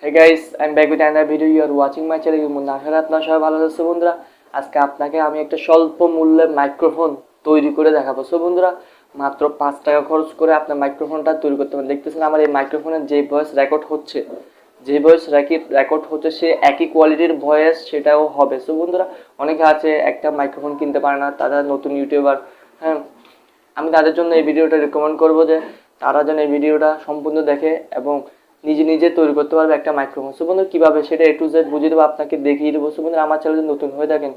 Hey guys, I'm back with another video. You are watching my channel. Munna আপনারা সবাই ভালো আছেন বন্ধুরা। আজকে আপনাকে আমি একটা স্বল্প মূল্যে মাইক্রোফোন তৈরি করে দেখাবো। সো বন্ধুরা, মাত্র 5 টাকা খরচ করে আপনার মাইক্রোফোনটা তৈরি করতে পারেন। দেখতেছেন আমার এই মাইক্রোফোনের যে ভয়েস রেকর্ড হচ্ছে, সে একই কোয়ালিটির ভয়েস সেটাও হবে। সো বন্ধুরা, অনেকে আছে একটা মাইক্রোফোন কিনতে পারে না, তারা নতুন ইউটিউবার। হ্যাঁ, আমি তাদের জন্য এই ভিডিওটা রেকমেন্ড করবো যে তারা যেন এই ভিডিওটা সম্পূর্ণ দেখে এবং নিজে তৈরি করতে পারবে একটা মাইক্রোফোন। সো বন্ধুরা, কীভাবে সেটা A to Z বুঝিয়ে দেবো, আপনাকে দেখিয়ে দেবো। সো বন্ধুরা, আমার চ্যানেলে নতুন হয়ে থাকেন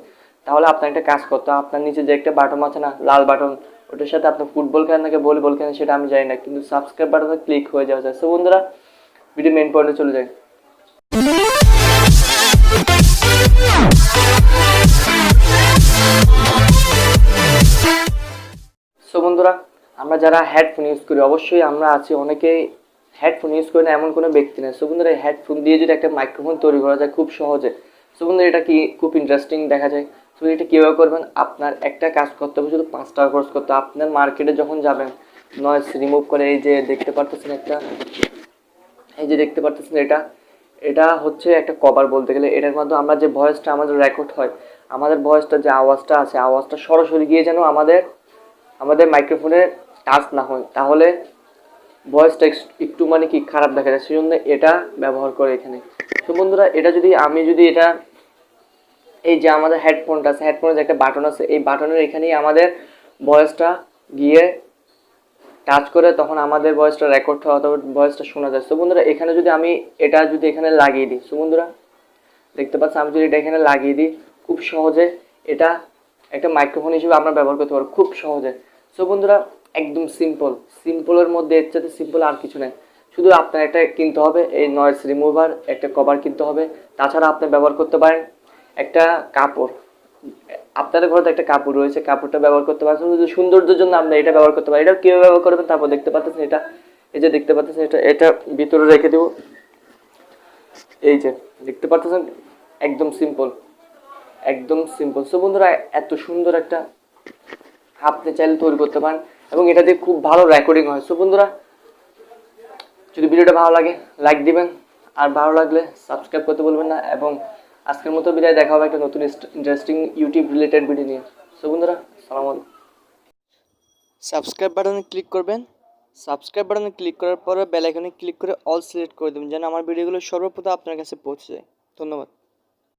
তাহলে আপনার একটা কাজ করতে হবে। আপনার নিচে যে একটা বাটন আছে না, লাল বাটন, ওটার সাথে আপনি ফুটবল খেলেন নাকি ভলিবল খেলেন সেটা আমি জানি না, কিন্তু সাবস্ক্রাইব বাটনে ক্লিক হয়ে যাওয়া যায়। সো বন্ধুরা, ভিডিও মেইন পয়েন্টে চলে যায়। সো বন্ধুরা, আমরা যারা হেডফোন ইউজ করি, অবশ্যই আমরা আছি অনেকেই হেডফোন ইউজ করে না এমন কোনো ব্যক্তি নেই। সো বন্ধুরা, হেডফোন দিয়ে যদি একটা মাইক্রোফোন তৈরি করা যায় খুব সহজে। সো বন্ধুরা, এটা কি খুব ইন্টারেস্টিং দেখা যায়। সো এটা কীভাবে করবেন, আপনার একটা কাজ করতে হবে, শুধু 5 টাকা খরচ করতে। আপনার মার্কেটে যখন যাবেন, নয়েজ রিমুভ করে এই যে দেখতে পারতেছেন এটা হচ্ছে একটা কভার বলতে গেলে। এটার মাধ্যমে আমরা যে ভয়েসটা আমাদের রেকর্ড হয়, আমাদের ভয়েসটা যে আওয়াজটা আছে, আওয়াজটা সরাসরি গিয়ে যেন আমাদের মাইক্রোফোনে টাচ না হয়, তাহলে ভয়েসটা একটু মানে কি খারাপ দেখা যায়। সেই জন্য এটা ব্যবহার করে এখানে। তো বন্ধুরা, আমি যদি এটা এই যে আমাদের হেডফোনটা আছে, হেডফোনের যে একটা বাটন আছে, এই বাটনের এখানেই আমাদের ভয়েসটা গিয়ে টাচ করে, তখন আমাদের ভয়েসটা রেকর্ড হয় অথবা ভয়েসটা শোনা যায়। তো বন্ধুরা, এখানে যদি আমি এটা এখানে লাগিয়ে দিই, তো বন্ধুরা দেখতে পাচ্ছি, আমি যদি এটা এখানে লাগিয়ে দিই, খুব সহজে এটা একটা মাইক্রোফোন হিসেবে আমরা ব্যবহার করতে পারবো খুব সহজে। সো বন্ধুরা, একদম সিম্পলের মধ্যে এর সাথে সিম্পল আর কিছু নেই। শুধু আপনার একটা কিনতে হবে, এই নয়েজ রিমুভার একটা কভার কিনতে হবে। তাছাড়া আপনি ব্যবহার করতে পারেন একটা কাপড়, আপনাদের ঘরে একটা কাপড় রয়েছে, কাপড়টা ব্যবহার করতে পারেন। শুধু সৌন্দর্যের জন্য আপনি এটা ব্যবহার করতে পারেন। এটা কীভাবে ব্যবহার করবেন তারপর দেখতে পাচ্ছেন। এই যে দেখতে পাচ্ছেন, এটা ভিতরে রেখে দেবো। এই যে দেখতে পাচ্ছেন, একদম সিম্পল। সো বন্ধুরা, এত সুন্দর একটা আপনি চাইলে তৈরি করতে পারেন এবং এটা দিয়ে খুব ভালো রেকর্ডিং হয়। সো বন্ধুরা, যদি ভিডিওটা ভালো লাগে লাইক দিবেন, আর ভালো লাগলে সাবস্ক্রাইব করতে বলবেন না। এবং আজকের মতো বিদায়, দেখা হবে একটা নতুন ইন্টারেস্টিং ইউটিউব রিলেটেড ভিডিও নিয়ে। সো বন্ধুরা, সালাম আলাইকুম। সাবস্ক্রাইব বাটনে ক্লিক করবেন। সাবস্ক্রাইব বাটনে ক্লিক করার পরে বেল আইকনে ক্লিক করে অল সিলেক্ট করে দেবেন, যেন আমার ভিডিওগুলো সর্বপ্রথম আপনার কাছে পৌঁছে যায়। ধন্যবাদ।